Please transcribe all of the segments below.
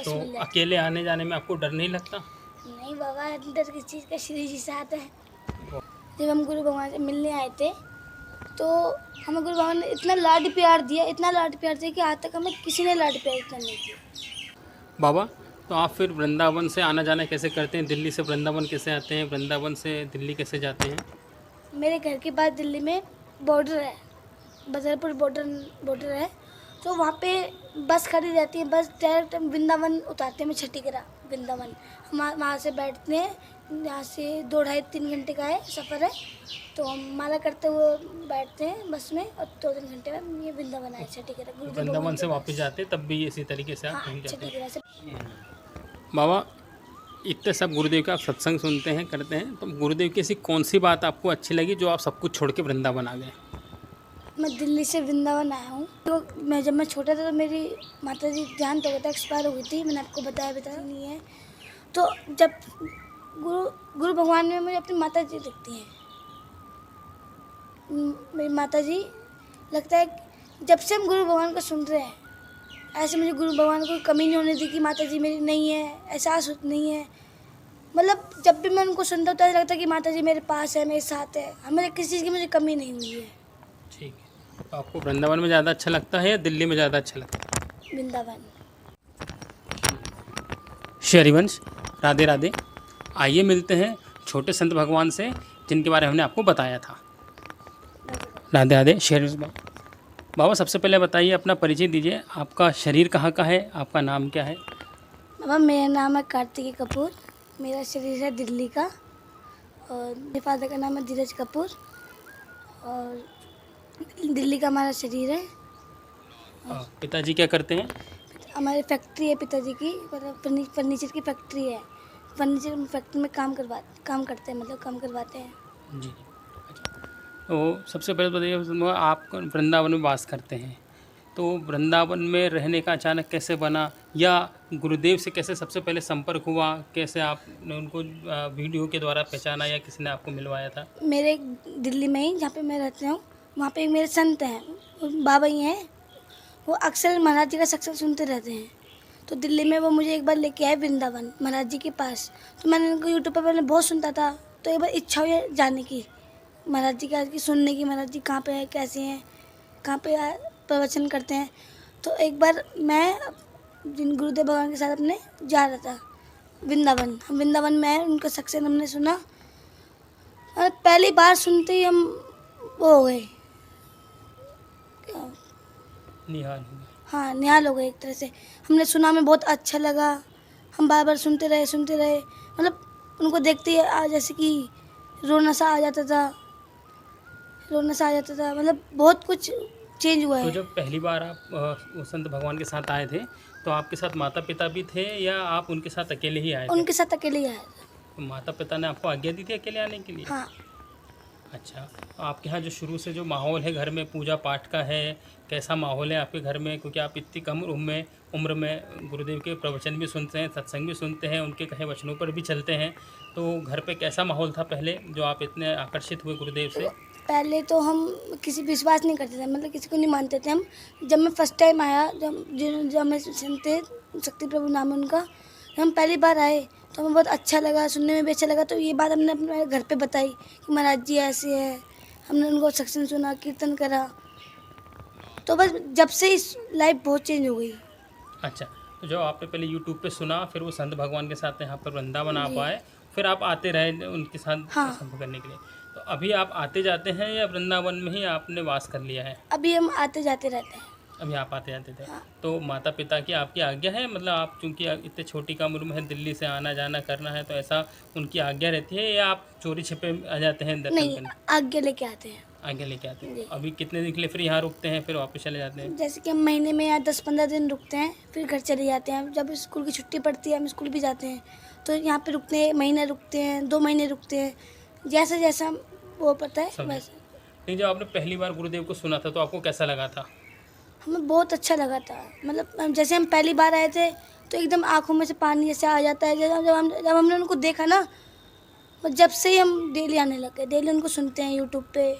बस तो मिल जाती अकेले आने जाने में आपको डर नहीं लगता? है। नहीं बाबा, डर किस चीज़ का, श्री जी साथ है। जब हम गुरु भगवान से मिलने आए थे तो हमें गुरु भगवान ने इतना लाड प्यार दिया, इतना लाड प्यार दिया कि आज तक हमें किसी ने लाड प्यार इतना नहीं दिया। बाबा, तो आप फिर वृंदावन से आना जाना कैसे करते हैं? दिल्ली से वृंदावन कैसे आते हैं? वृंदावन से दिल्ली कैसे जाते हैं? मेरे घर के पास दिल्ली में बॉर्डर है, बदरपुर बॉर्डर बॉर्डर है, तो वहाँ पे बस खड़ी रहती है, बस डायरेक्ट वृंदावन उतारते हैं। मैं छठीगढ़ वृंदावन, हम वहाँ से बैठते हैं। यहाँ से 2-2.5-3 घंटे का है सफ़र है, तो हम माला करते हुए बैठते हैं बस में और 2-3 घंटे में ये वृंदावन आए छठीगढ़ गुरुदेव भगवान वृंदावन के से पास। वापस जाते तब भी इसी तरीके से आप हाँ, पहुँच जाते हैं? छठीगढ़ से। बाबा, इतने सब गुरुदेव का आप सत्संग सुनते हैं, करते हैं, तो गुरुदेव की ऐसी कौन सी बात आपको अच्छी लगी जो आप सब कुछ छोड़ के वृंदावन आ गए? मैं दिल्ली से वृंदावन आया हूँ। तो जब मैं छोटा था तो मेरी माता जी देहांत हो गया था, एक्सपायर हो गई थी। मैंने आपको बताया नहीं है। तो जब गुरु भगवान में मुझे अपनी माता जी दिखती हैं। मेरी माता जी, लगता है जब से हम गुरु भगवान को सुन रहे हैं, ऐसे मुझे गुरु भगवान को कमी नहीं होने दी कि माता जी मेरी नहीं है, एहसास नहीं है। मतलब जब भी मैं उनको सुनता हूँ तो ऐसा लगता है कि माता जी मेरे पास है, मेरे साथ है। हमें किसी चीज़ की मुझे कमी नहीं हुई है। ठीक है, तो आपको वृंदावन में ज़्यादा अच्छा लगता है या दिल्ली में ज़्यादा अच्छा लगता है? वृंदावन। श्री हरिवंश, राधे राधे। आइए मिलते हैं छोटे संत भगवान से जिनके बारे में हमने आपको बताया था। राधे राधे। श्री हरिवंश बाबा, सबसे पहले बताइए, अपना परिचय दीजिए। आपका शरीर कहाँ का है? आपका नाम क्या है? बाबा, मेरा नाम है कार्तिकी कपूर। मेरा शरीर है दिल्ली का और मेरे फादर का नाम है धीरज कपूर और दिल्ली का हमारा शरीर है। पिताजी क्या करते हैं? हमारी फैक्ट्री है पिताजी की, मतलब फर्नीचर की फैक्ट्री है। फर्नीचर फैक्ट्री में काम करते हैं, मतलब काम करवाते हैं। जी। अच्छा, तो सबसे पहले बताइए, आप वृंदावन में वास करते हैं, तो वृंदावन में रहने का अचानक कैसे बना, या गुरुदेव से कैसे सबसे पहले संपर्क हुआ? कैसे आपने उनको वीडियो के द्वारा पहचाना या किसी ने आपको मिलवाया था? मेरे दिल्ली में ही, जहाँ पे मैं रहती हूँ, वहाँ पे एक मेरे संत हैं, बाबा ही हैं। वो अक्सर महाराज जी का सत्संग सुनते रहते हैं। तो दिल्ली में वो मुझे एक बार लेके आए वृंदावन महाराज जी के पास। तो मैंने उनको यूट्यूब पर पहले बहुत सुनता था, तो एक बार इच्छा हुई जाने की, महाराज जी की सुनने की, महाराज जी कहाँ पे हैं, कैसे हैं, कहाँ पे प्रवचन करते हैं। तो एक बार मैं जिन गुरुदेव भगवान के साथ अपने जा रहा था वृंदावन। हम वृंदावन में आए, उनका सत्संग हमने सुना और पहली बार सुनते ही हम वो हो गए, निहाल। हाँ, निहाल हो गए एक तरह से। हमने सुना, हमें बहुत अच्छा लगा। हम बार बार सुनते रहे। मतलब उनको देखते ही जैसे कि रोना सा आ जाता था। मतलब बहुत कुछ चेंज हुआ तो है। जब पहली बार आप वो संत भगवान के साथ आए थे, तो आपके साथ माता पिता भी थे या आप उनके साथ अकेले ही आए थे? उनके साथ अकेले ही आया था। तो माता पिता ने आपको आज्ञा दी थी अकेले आने के लिए? हाँ। अच्छा, तो आपके यहाँ जो शुरू से जो माहौल है घर में पूजा पाठ का है, कैसा माहौल है आपके घर में? क्योंकि आप इतनी कम उम्र में गुरुदेव के प्रवचन भी सुनते हैं, सत्संग भी सुनते हैं, उनके कहे वचनों पर भी चलते हैं, तो घर पे कैसा माहौल था पहले जो आप इतने आकर्षित हुए गुरुदेव से? पहले तो हम किसी विश्वास नहीं करते थे, मतलब किसी को नहीं मानते थे हम। जब मैं फर्स्ट टाइम आया, जब मैं सुनते शक्ति प्रभु नाम है उनका, जब हम पहली बार आए तो हमें बहुत अच्छा लगा, सुनने में भी अच्छा लगा। तो ये बात हमने अपने घर पे बताई कि महाराज जी ऐसे है। हमने उनको सत्संग सुना, कीर्तन करा, तो बस जब से इस लाइफ बहुत चेंज हो गई। अच्छा, तो जो आपने पहले यूट्यूब पे सुना, फिर वो संत भगवान के साथ यहाँ पर वृंदावन आप जी। आए, फिर आप आते रहे उनके साथ हाँ। संपर्क करने के लिए। तो अभी आप आते जाते हैं या वृंदावन में ही आपने वास कर लिया है? अभी हम आते जाते रहते हैं। अभी आप आते जाते थे। हाँ। तो माता पिता की आपकी आज्ञा है, मतलब आप चूँकि इतने छोटी का उम्र में है, दिल्ली से आना जाना करना है, तो ऐसा उनकी आज्ञा रहती है या आप चोरी छिपे आ जाते हैं दर्शन नहीं, करने? आज्ञा लेके आते हैं। आज्ञा लेके आते जी। हैं। अभी कितने दिन के लिए फिर यहाँ रुकते हैं, फिर वापस चले जाते हैं? जैसे कि हम महीने में या 10-15 दिन रुकते हैं, फिर घर चले जाते हैं। जब स्कूल की छुट्टी पड़ती है, हम स्कूल भी जाते हैं, तो यहाँ पे रुकते हैं, महीने रुकते हैं, 2 महीने रुकते हैं, जैसा जैसा वो पता है वैसे। नहीं, जब आपने पहली बार गुरुदेव को सुना था तो आपको कैसा लगा था? हमें बहुत अच्छा लगा था। मतलब जैसे हम पहली बार आए थे तो एकदम आँखों में से पानी जैसे आ जाता है। जब हमने उनको देखा ना, जब से ही हम डेली आने लगे, डेली उनको सुनते हैं यूट्यूब पे।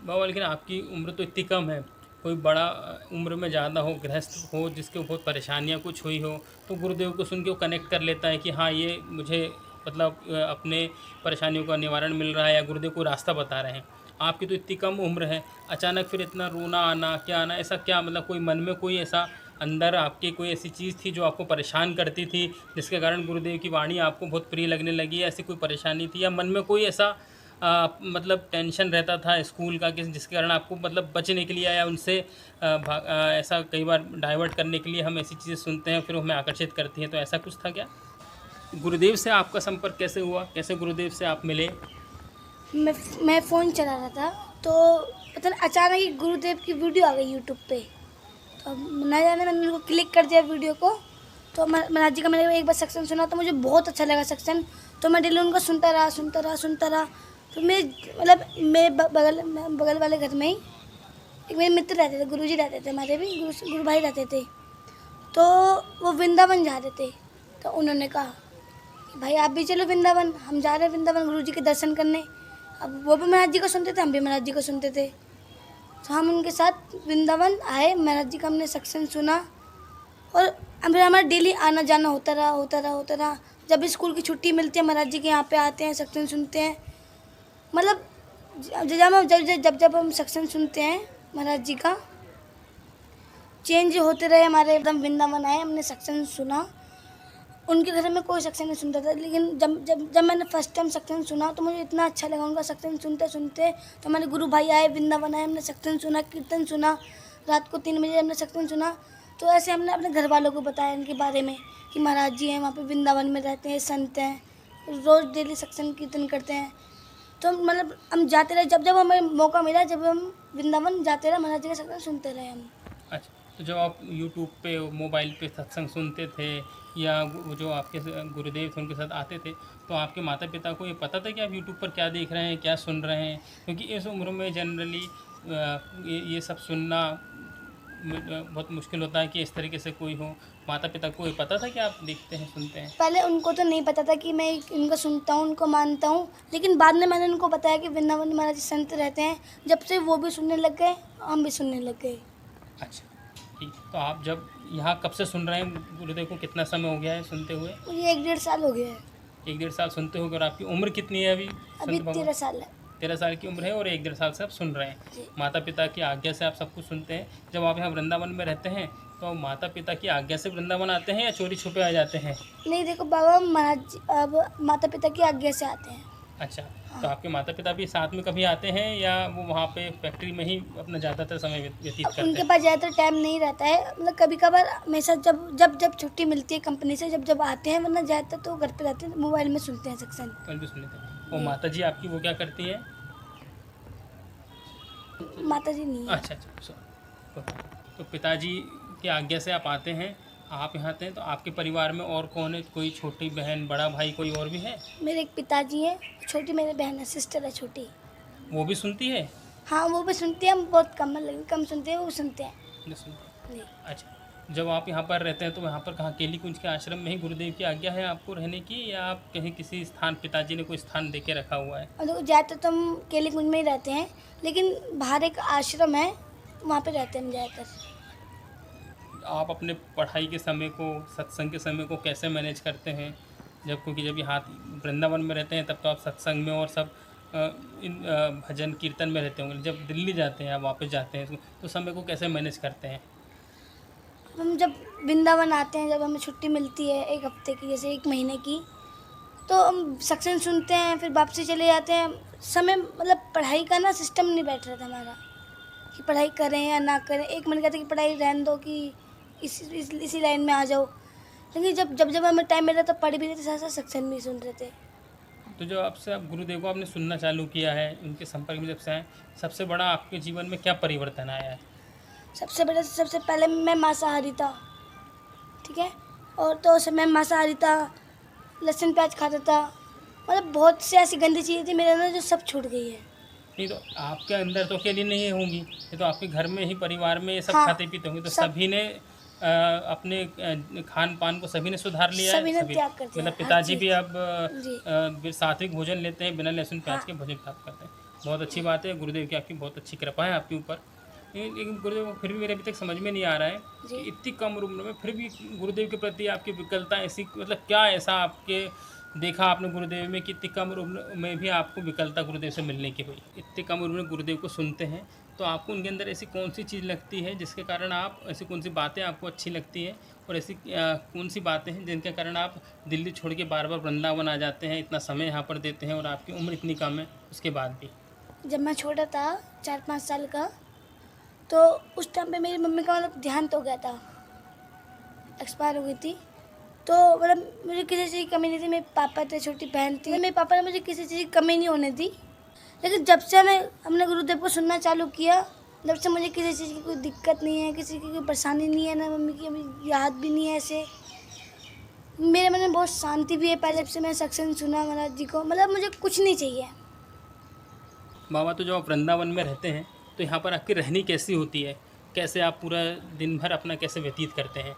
बाबा, लेकिन आपकी उम्र तो इतनी कम है, कोई बड़ा उम्र में ज़्यादा हो, गृहस्थ हो, जिसके बहुत परेशानियाँ कुछ हुई हो, तो गुरुदेव को सुन के वो कनेक्ट कर लेता है कि हाँ, ये मुझे मतलब अपने परेशानियों का निवारण मिल रहा है या गुरुदेव को रास्ता बता रहे हैं। आपकी तो इतनी कम उम्र है, अचानक फिर इतना रोना आना, क्या आना, ऐसा क्या मतलब कोई मन में कोई ऐसा अंदर आपके कोई ऐसी चीज़ थी जो आपको परेशान करती थी, जिसके कारण गुरुदेव की वाणी आपको बहुत प्रिय लगने लगी, या ऐसी कोई परेशानी थी, या मन में कोई ऐसा मतलब टेंशन रहता था स्कूल का कि जिसके कारण आपको मतलब बचने के लिए या उनसे ऐसा कई बार डाइवर्ट करने के लिए हम ऐसी चीज़ें सुनते हैं फिर वो हमें आकर्षित करती हैं, तो ऐसा कुछ था क्या? गुरुदेव से आपका संपर्क कैसे हुआ? कैसे गुरुदेव से आप मिले? मैं फ़ोन चला रहा था, तो पता नहीं अचानक ही गुरुदेव की वीडियो आ गई यूट्यूब पे। तो अब ना जाने मैंने उनको क्लिक कर दिया वीडियो को, तो महाराज जी का मैंने एक बार सेक्शन सुना तो मुझे बहुत अच्छा लगा सेक्शन, तो मैं डेली उनको सुनता रहा। तो मैं मतलब मेरे बगल वाले घर में ही एक मेरे मित्र रहते थे, गुरुजी रहते थे, हमारे भी गुरु भाई रहते थे। तो वो वृंदावन जा रहे थे, तो उन्होंने कहा कि भाई आप भी चलो वृंदावन, हम जा रहे हैं वृंदावन गुरुजी के दर्शन करने। अब वो भी महाराज जी को सुनते थे, हम भी महाराज जी को सुनते थे, तो हम उनके साथ वृंदावन आए। महाराज जी का हमने सत्संग सुना और फिर हमारा डेली आना जाना होता रहा। जब भी स्कूल की छुट्टी मिलती है महाराज जी के यहाँ पे आते हैं, सत्संग सुनते हैं। मतलब जब हम सत्संग सुनते हैं महाराज जी का, चेंज होते रहे हमारे, एकदम वृंदावन आए, हमने सत्संग सुना। उनके घर में कोई सत्संग नहीं सुनता था, लेकिन जब मैंने फर्स्ट टाइम सत्संग सुना तो मुझे इतना अच्छा लगा उनका सत्संग सुनते। तो हमारे गुरु भाई आए, वृंदावन आए, हमने सत्संग सुना, कीर्तन सुना, रात को 3 बजे हमने सत्संग सुना। तो ऐसे हमने अपने घर वालों को बताया इनके बारे में कि महाराज जी हैं, वहाँ पे वृंदावन में रहते हैं, संत हैं, रोज़ डेली सत्संग कीर्तन करते हैं। तो मतलब हम जाते रहे, जब हमें मौका मिला, जब हम वृंदावन जाते रहे, महाराज जी का सत्संग सुनते रहे हम। अच्छा, तो जब आप यूट्यूब पे मोबाइल पे सत्संग सुनते थे या वो जो आपके गुरुदेव थे उनके साथ आते थे, तो आपके माता पिता को ये पता था कि आप यूट्यूब पर क्या देख रहे हैं, क्या सुन रहे हैं? क्योंकि इस उम्र में जनरली ये सब सुनना बहुत मुश्किल होता है कि इस तरीके से कोई हो। माता पिता को ये पता था कि आप देखते हैं, सुनते हैं? पहले उनको तो नहीं पता था कि मैं इनको सुनता हूँ, उनको मानता हूँ, लेकिन बाद में मैंने उनको बताया कि वृंदावन महाराज जी संत रहते हैं। जब से वो भी सुनने लग गए, हम भी सुनने लग गए। अच्छा, ठीक। तो आप जब यहाँ कब से सुन रहे हैं गुरुदेव को, कितना समय हो गया है सुनते हुए? मुझे 1-1.5 साल हो गया है। 1-1.5 साल सुनते हो, और आपकी उम्र कितनी है अभी? अभी संत भगवान 13 साल है। 13 साल की उम्र है और 1-1.5 साल से आप सुन रहे हैं। जी। माता पिता की आज्ञा से आप सब कुछ सुनते हैं। जब आप यहाँ वृंदावन में रहते हैं तो माता पिता की आज्ञा से वृंदावन आते हैं या चोरी छुपे आ जाते हैं? नहीं, देखो बाबा, महाराज जी अब माता पिता की आज्ञा से आते हैं। अच्छा, तो आपके माता पिता भी साथ में कभी आते हैं या वो वहाँ पे फैक्ट्री में ही अपना ज़्यादातर समय व्यतीत करते उनके हैं? पास ज़्यादातर टाइम नहीं रहता है, मतलब कभी कभार मेरे साथ जब छुट्टी मिलती है कंपनी से, जब आते हैं, वरना ज़्यादातर तो घर पे रहते हैं, मोबाइल में सुनते हैं सत्संग। कल भी सुन लेते हैं। वो माता जी आपकी वो क्या करती हैं? माता जी नहीं है। अच्छा, तो पिताजी की आज्ञा से आप आते हैं, आप यहाँ आते हैं, तो आपके परिवार में और कौन है? कोई छोटी बहन, बड़ा भाई, कोई और भी है? मेरे एक पिताजी हैं, छोटी मेरी बहन है, सिस्टर है छोटी। वो भी सुनती है? हाँ, वो भी सुनते हैं, हम बहुत कम, लेकिन कम सुनते हैं, वो सुनते हैं। नहीं सुनती। नहीं, अच्छा, जब आप यहाँ पर रहते हैं तो यहाँ पर कहाँ केली कुंज के आश्रम में ही गुरुदेव की आज्ञा है आपको रहने की, या आप कहीं किसी स्थान, पिताजी ने कोई स्थान दे के रखा हुआ है? और देखो ज़्यादातर तो हम केली कुंज में ही रहते हैं, लेकिन बाहर एक आश्रम है, वहाँ पे रहते हैं हम ज़्यादातर। आप अपने पढ़ाई के समय को, सत्संग के समय को कैसे मैनेज करते हैं? क्योंकि जब यहाँ वृंदावन में रहते हैं तब तो आप सत्संग में और सब भजन कीर्तन में रहते होंगे। जब दिल्ली जाते हैं, आप वापस जाते हैं, तो समय को कैसे मैनेज करते हैं? हम जब वृंदावन आते हैं, जब हमें छुट्टी मिलती है 1 हफ्ते की, जैसे 1 महीने की, तो हम सत्संग सुनते हैं, फिर वापसी चले जाते हैं। समय मतलब पढ़ाई का ना सिस्टम नहीं बैठ रहा था हमारा कि पढ़ाई करें या ना करें। एक मन कहता कि पढ़ाई रहने दो, कि इसी लाइन में आ जाओ, लेकिन जब हमें टाइम मिल रहा तो पढ़ भी रहे थे, साथ साथ सत्संग भी सुन रहे थे। तो जो आपसे आप गुरुदेव को आपने सुनना चालू किया है, उनके संपर्क में जब से आए, सबसे बड़ा आपके जीवन में क्या परिवर्तन आया है? सबसे पहले मैं मांसाहारी था, ठीक है, और तो उस समय मांसाहारी था, लहसुन प्याज खाता था, मतलब बहुत सी ऐसी गंदी चीज़ें थी मेरे अंदर जो सब छूट गई है। नहीं, तो आपके अंदर तो अकेली नहीं होंगी, ये तो आपके घर में ही, परिवार में ये सब हाँ, खाते पीते होंगे, तो सब। सभी ने अपने खान पान को सभी ने सुधार लिया है? सभी ने त्याग कर दिया, मतलब हर पिताजी भी चीज़। अब जी। सात्विक भोजन लेते हैं, बिना लहसुन प्याज हाँ। के भोजन प्राप्त करते हैं। बहुत अच्छी बात है, गुरुदेव की आपकी बहुत अच्छी कृपा है आपके ऊपर। लेकिन गुरुदेव को फिर भी मेरे अभी तक समझ में नहीं आ रहा है जी। कि इतनी कम उम्र में फिर भी गुरुदेव के प्रति आपकी विकलता ऐसी, मतलब क्या ऐसा आपके देखा आपने गुरुदेव में कि इतनी कम उम्र में भी आपको विकलता गुरुदेव से मिलने की हुई? इतनी कम उम्र में गुरुदेव को सुनते हैं तो आपको उनके अंदर ऐसी कौन सी चीज़ लगती है जिसके कारण आप, ऐसी कौन सी बातें आपको अच्छी लगती हैं और ऐसी कौन सी बातें हैं जिनके कारण आप दिल्ली छोड़ के बार बार वृंदावन आ जाते हैं, इतना समय यहाँ पर देते हैं और आपकी उम्र इतनी कम है उसके बाद भी? जब मैं छोटा था 4-5 साल का, तो उस टाइम पे मेरी मम्मी का मतलब देहांत हो गया था, एक्सपायर हो गई थी। तो मतलब मुझे किसी चीज़ की कमी नहीं थी, मेरे पापा थे, छोटी बहन थी, मेरे पापा ने मुझे किसी चीज़ की कमी नहीं होने दी। लेकिन जब से हमने गुरुदेव को सुनना चालू किया, जब से मुझे किसी चीज़ की कोई दिक्कत नहीं है, किसी की कोई परेशानी नहीं है, ना मम्मी की अभी याद भी नहीं है ऐसे। मेरे मन में बहुत शांति भी है। पहले जब से मैं सत्संग सुना महाराज जी को, मतलब मुझे कुछ नहीं चाहिए। बाबा, तो जब आप वृंदावन में रहते हैं तो यहाँ पर आपकी रहनी कैसी होती है? कैसे आप पूरा दिन भर अपना कैसे व्यतीत करते हैं?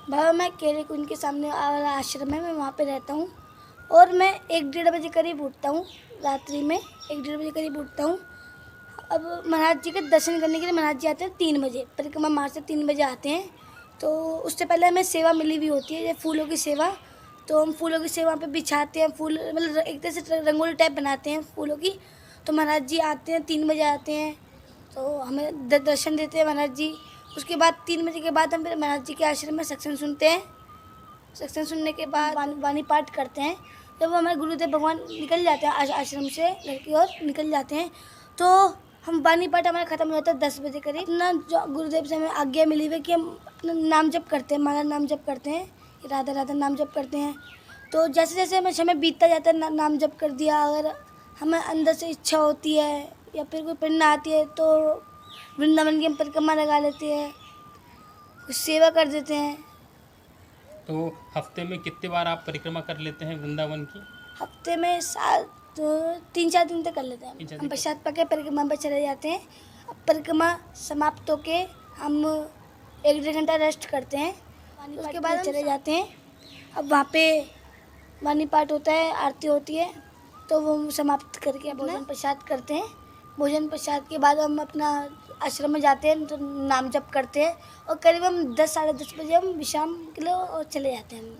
बाबा, मैं केले कुंज के सामने वाला आश्रम है, मैं वहाँ पे रहता हूँ और मैं 1-1:30 बजे करीब उठता हूँ। रात्रि में 1-1:30 बजे करीब उठता हूँ। अब महाराज जी के दर्शन करने के लिए महाराज जी आते हैं 3 बजे, परिक्रमा मार्ग से 3 बजे आते हैं। तो उससे पहले हमें सेवा मिली हुई होती है, जैसे फूलों की सेवा। तो हम फूलों की सेवा पे बिछाते हैं, फूल मतलब एक तरह से रंगोली टाइप बनाते हैं फूलों की। तो महाराज जी आते हैं, 3 बजे आते हैं, तो हमें दर्शन देते हैं महाराज जी। उसके बाद 3 बजे के बाद हम फिर महाराज जी के आश्रम में सत्संग सुनते हैं। सत्संग सुनने के बाद वाणी पाठ करते हैं। जब हमारे गुरुदेव भगवान निकल जाते हैं आश्रम से, घर की ओर निकल जाते हैं, तो हम वाणी पाठ हमारा ख़त्म हो जाता है 10 बजे करीब। अपना जो गुरुदेव से हमें आज्ञा मिली हुई है कि हम अपना नाम जप करते हैं, हमारा नाम जप करते हैं, राधा राधा नाम जप करते हैं। तो जैसे जैसे हमें समय बीतता जाता है, नाम जप कर दिया, अगर हमें अंदर से इच्छा होती है या फिर कोई प्रेरणा आती है तो वृंदावन की हम परिक्रमा लगा लेते हैं, कुछ सेवा कर देते हैं। तो हफ्ते में कितनी बार आप परिक्रमा कर लेते हैं वृंदावन की? हफ्ते में 3-4 दिन तक कर लेते हैं। 3-4 हम दिन। प्रसाद पा के परिक्रमा पर चले जाते हैं। अब परिक्रमा समाप्त होके हम 1-1.5 घंटा रेस्ट करते हैं, उसके बाद चले जाते हैं। अब वहाँ पे वाणी पाठ होता है, आरती होती है, तो वो समाप्त करके भोजन प्रसाद करते हैं। भोजन प्रसाद के बाद हम अपना आश्रम में जाते हैं, तो नाम जप करते हैं और करीब हम 10-10:30 बजे हम विश्राम के लिए और चले जाते हैं हम।